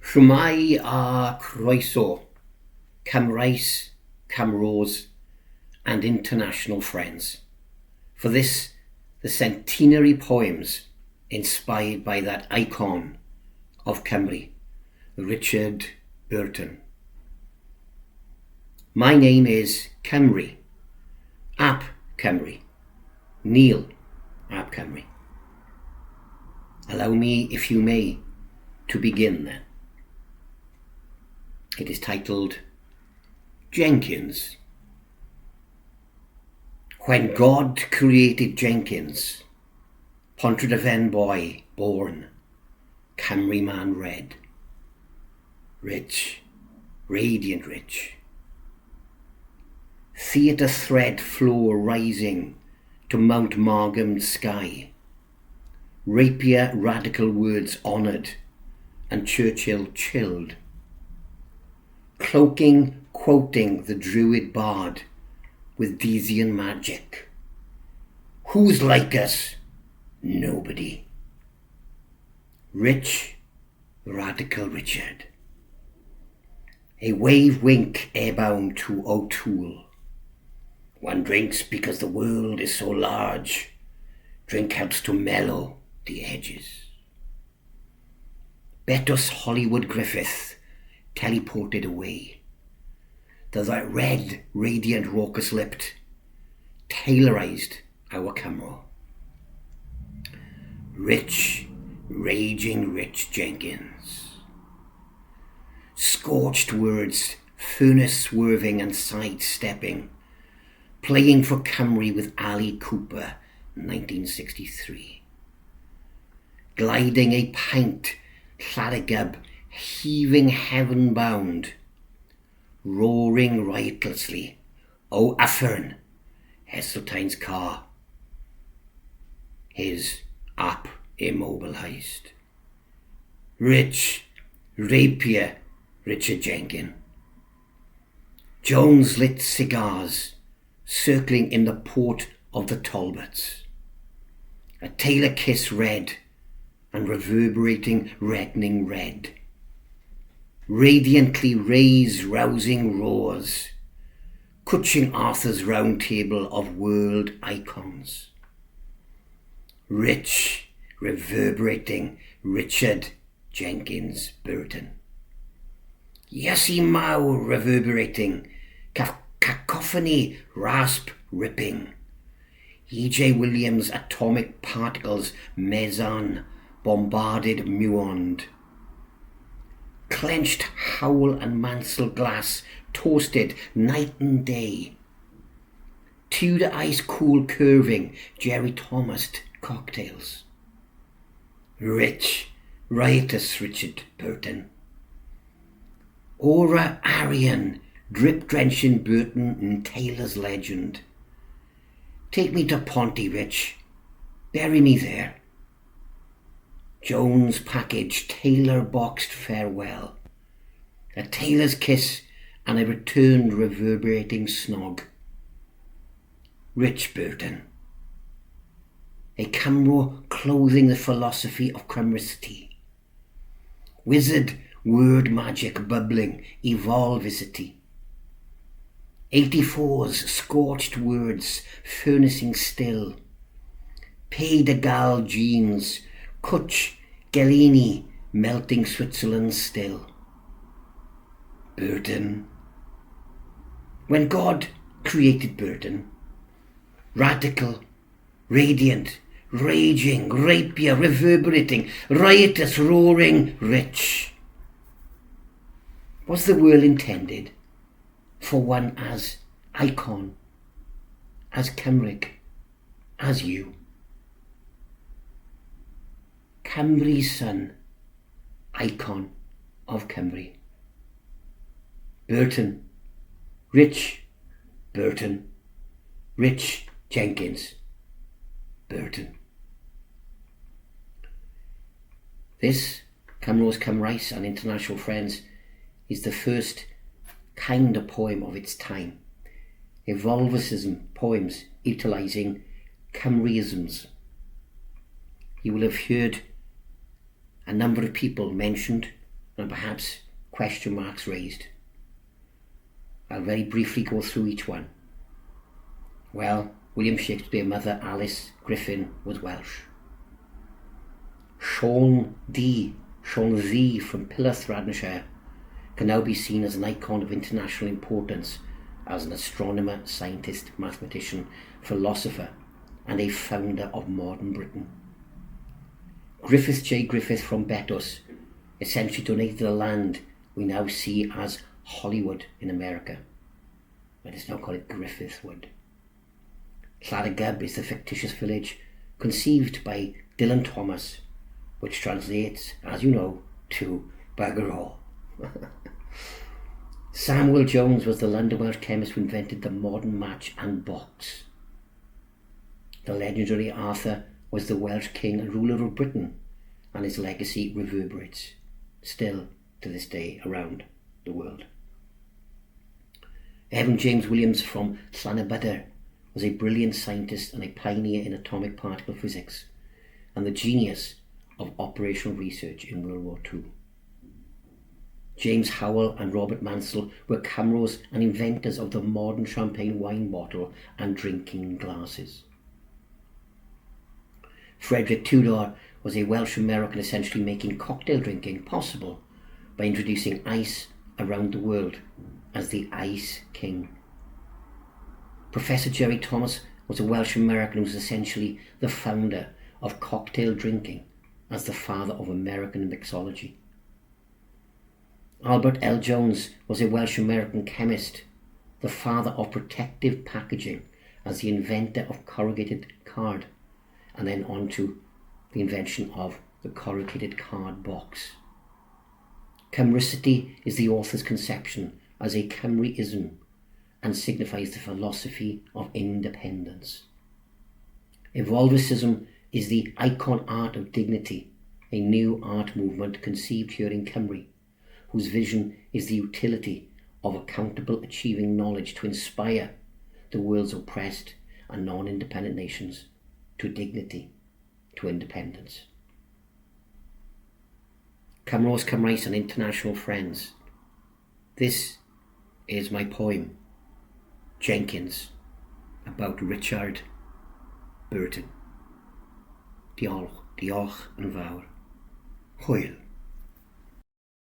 Shwmai a croeso, Cymrais, Cymros, and international friends. For this, the Centenary poems inspired by that icon of Cymru, Richard Burton. My name is Cymru, ap Cymru, Neil ap Cymru. Allow me, if you may, to begin then. It is titled Jenkins. When God created Jenkins, Pontrhydyfen boy born, Cymru man red, rich, radiant rich. Theatre thread flow rising to Mount Margam sky. Rapier radical words honoured and Churchill chilled. Cloaking, quoting the druid bard with Dizian magic. Who's like us? Nobody. Rich, radical Richard. A wave wink airbound to O'Toole. One drinks because the world is so large. Drink helps to mellow the edges. Betus Hollywood Griffith teleported away. The red, radiant, raucous-lipped, taylorized our Cymru. Rich, raging rich Jenkins. Scorched words, furnace swerving and sidestepping, playing for Cymru with Ali Cooper, 1963. Gliding a pint, Lladygub, heaving heaven-bound, roaring riotously, O Uffern, Heseltine's car, his up immobilized. Rich, rapier, Richard Jenkins. Jones lit cigars, circling in the port of the Talbots. A tailor kiss red, and reverberating reddening red. Radiantly raised rousing roars, cutching Arthur's round table of world icons. Rich, reverberating Richard Jenkins Burton. Yassi Mao reverberating, cacophony rasp ripping. E.J. Williams' atomic particles meson bombarded muond. Clenched Howell and Mansell glass toasted night and day. Tudor ice cool curving Jerry Thomas cocktails. Rich, riotous Richard Burton. Aura Aryan, drip drenching Burton and Taylor's legend. Take me to Ponty, Rich. Bury me there. Jones package, Taylor boxed farewell. A tailor's kiss and a returned reverberating snog. Rich Burton. A Cymru clothing the philosophy of Cymricity. Wizard word magic bubbling, Evolvicism. 84's scorched words, furnacing still. Pays de Galles jeans, Kutch, Gellini, melting Switzerland still. Burton. When God created Burton, radical, radiant, raging, rapier, reverberating, riotous, roaring, rich, was the world intended for one as icon, as Cymric, as you? Cymru's son, icon of Cymru. Burton, Rich Burton, Rich Jenkins Burton. This, Cymru's Cymrais and international friends, is the first kind of poem of its time. Evolvicism poems utilising Cymruisms. You will have heard a number of people mentioned and perhaps question marks raised. I'll very briefly go through each one. Well, William Shakespeare's mother, Alice Griffin, was Welsh. Sean D from Pillarthraddenshire, can now be seen as an icon of international importance as an astronomer, scientist, mathematician, philosopher, and a founder of modern Britain. Griffith J. Griffith from Betws essentially donated the land we now see as Hollywood in America. Let us now call it Griffithwood. Lladygub is the fictitious village conceived by Dylan Thomas, which translates, as you know, to bugger all. Samuel Jones was the London Welsh chemist who invented the modern match and box. The legendary Arthur was the Welsh king and ruler of Britain, and his legacy reverberates still to this day around the world. Evan James Williams from Llanybydr was a brilliant scientist and a pioneer in atomic particle physics, and the genius of operational research in World War II. James Howell and Robert Mansell were Cymru's and inventors of the modern champagne wine bottle and drinking glasses. Frederick Tudor was a Welsh American essentially making cocktail drinking possible by introducing ice around the world as the Ice King. Professor Jerry Thomas was a Welsh American who was essentially the founder of cocktail drinking as the father of American mixology. Albert L. Jones was a Welsh American chemist, the father of protective packaging as the inventor of corrugated card, and then on to the invention of the corrugated card box. Cymricity is the author's conception as a Cymruism and signifies the philosophy of independence. Evolvicism is the icon art of dignity, a new art movement conceived here in Cymru, whose vision is the utility of accountable achieving knowledge to inspire the world's oppressed and non-independent nations to dignity, to independence. Cymru's Cymrais and international friends, this is my poem, Jenkins, about Richard Burton. Diolch yn fawr. Hwyl.